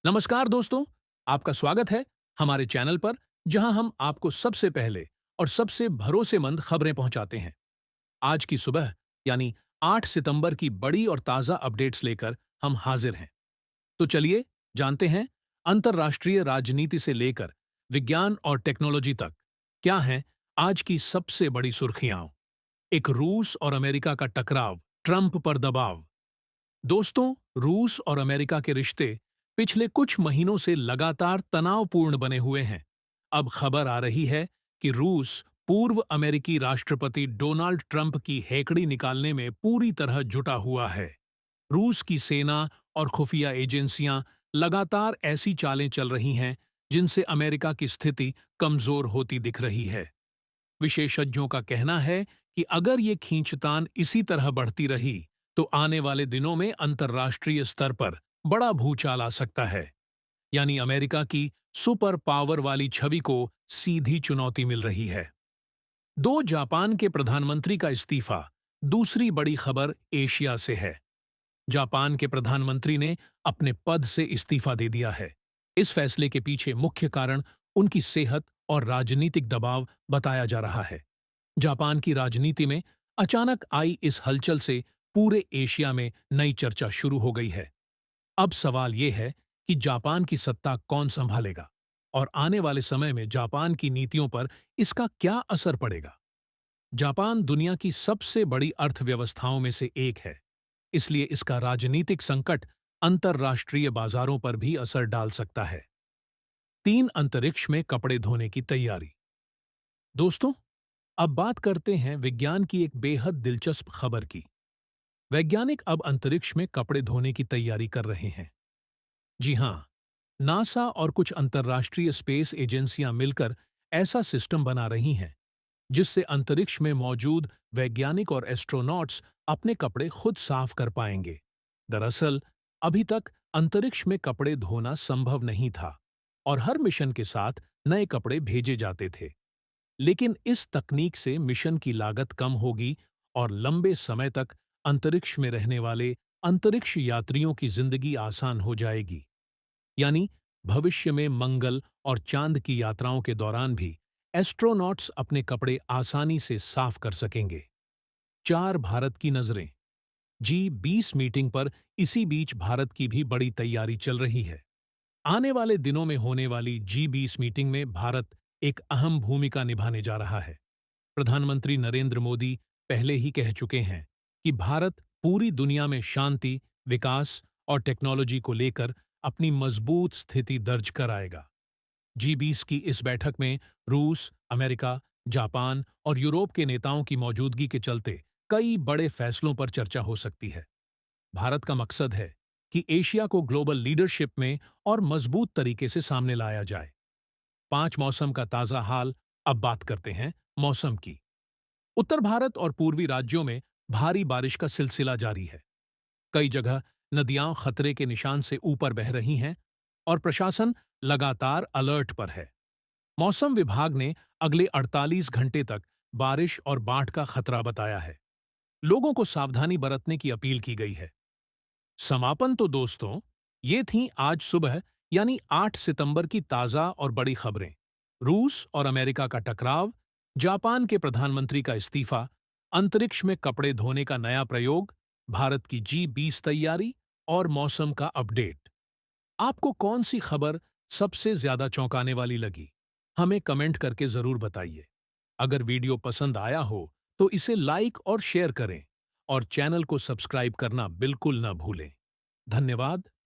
नमस्कार दोस्तों, आपका स्वागत है हमारे चैनल पर जहां हम आपको सबसे पहले और सबसे भरोसेमंद खबरें पहुंचाते हैं। आज की सुबह यानी 8 सितंबर की बड़ी और ताजा अपडेट्स लेकर हम हाजिर हैं। तो चलिए जानते हैं अंतर्राष्ट्रीय राजनीति से लेकर विज्ञान और टेक्नोलॉजी तक क्या हैं आज की सबसे बड़ी सुर्खियां। एक रूस और अमेरिका का टकराव, ट्रंप पर दबाव। दोस्तों, रूस और अमेरिका के रिश्ते पिछले कुछ महीनों से लगातार तनावपूर्ण बने हुए हैं। अब खबर आ रही है कि रूस पूर्व अमेरिकी राष्ट्रपति डोनाल्ड ट्रंप की हेकड़ी निकालने में पूरी तरह जुटा हुआ है। रूस की सेना और खुफिया एजेंसियां लगातार ऐसी चालें चल रही हैं जिनसे अमेरिका की स्थिति कमजोर होती दिख रही है। विशेषज्ञों का कहना है कि अगर ये खींचतान इसी तरह बढ़ती रही तो आने वाले दिनों में अंतर्राष्ट्रीय स्तर पर बड़ा भूचाल आ सकता है। यानी अमेरिका की सुपर पावर वाली छवि को सीधी चुनौती मिल रही है। दो जापान के प्रधानमंत्री का इस्तीफा। दूसरी बड़ी खबर एशिया से है। जापान के प्रधानमंत्री ने अपने पद से इस्तीफा दे दिया है। इस फैसले के पीछे मुख्य कारण उनकी सेहत और राजनीतिक दबाव बताया जा रहा है। जापान की राजनीति में अचानक आई इस हलचल से पूरे एशिया में नई चर्चा शुरू हो गई है। अब सवाल यह है कि जापान की सत्ता कौन संभालेगा और आने वाले समय में जापान की नीतियों पर इसका क्या असर पड़ेगा। जापान दुनिया की सबसे बड़ी अर्थव्यवस्थाओं में से एक है, इसलिए इसका राजनीतिक संकट अंतर्राष्ट्रीय बाजारों पर भी असर डाल सकता है। 3 अंतरिक्ष में कपड़े धोने की तैयारी। दोस्तों, अब बात करते हैं विज्ञान की एक बेहद दिलचस्प खबर की। वैज्ञानिक अब अंतरिक्ष में कपड़े धोने की तैयारी कर रहे हैं। जी हां, नासा और कुछ अंतर्राष्ट्रीय स्पेस एजेंसियां मिलकर ऐसा सिस्टम बना रही हैं जिससे अंतरिक्ष में मौजूद वैज्ञानिक और एस्ट्रोनॉट्स अपने कपड़े खुद साफ कर पाएंगे। दरअसल, अभी तक अंतरिक्ष में कपड़े धोना संभव नहीं था और हर मिशन के साथ नए कपड़े भेजे जाते थे। लेकिन इस तकनीक से मिशन की लागत कम होगी और लंबे समय तक अंतरिक्ष में रहने वाले अंतरिक्ष यात्रियों की जिंदगी आसान हो जाएगी। यानी भविष्य में मंगल और चांद की यात्राओं के दौरान भी एस्ट्रोनॉट्स अपने कपड़े आसानी से साफ कर सकेंगे। 4 भारत की नजरें। G20 मीटिंग पर इसी बीच भारत की भी बड़ी तैयारी चल रही है। आने वाले दिनों में होने वाली G20 मीटिंग में भारत एक अहम भूमिका निभाने जा रहा है। प्रधानमंत्री नरेंद्र मोदी पहले ही कह चुके हैं कि भारत पूरी दुनिया में शांति, विकास और टेक्नोलॉजी को लेकर अपनी मजबूत स्थिति दर्ज कराएगा। G20 की इस बैठक में रूस, अमेरिका, जापान और यूरोप के नेताओं की मौजूदगी के चलते कई बड़े फैसलों पर चर्चा हो सकती है। भारत का मकसद है कि एशिया को ग्लोबल लीडरशिप में और मजबूत तरीके से सामने लाया जाए। 5 मौसम का ताजा हाल। अब बात करते हैं मौसम की। उत्तर भारत और पूर्वी राज्यों में भारी बारिश का सिलसिला जारी है। कई जगह नदियां खतरे के निशान से ऊपर बह रही हैं और प्रशासन लगातार अलर्ट पर है। मौसम विभाग ने अगले 48 घंटे तक बारिश और बाढ़ का खतरा बताया है। लोगों को सावधानी बरतने की अपील की गई है। समापन तो दोस्तों, ये थीं आज सुबह यानी 8 सितंबर की ताजा और बड़ी खबरें। रूस और अमेरिका का टकराव, जापान के प्रधानमंत्री का इस्तीफा, अंतरिक्ष में कपड़े धोने का नया प्रयोग, भारत की G20 तैयारी और मौसम का अपडेट। आपको कौन सी खबर सबसे ज्यादा चौंकाने वाली लगी? हमें कमेंट करके जरूर बताइए। अगर वीडियो पसंद आया हो तो इसे लाइक और शेयर करें और चैनल को सब्सक्राइब करना बिल्कुल न भूलें। धन्यवाद।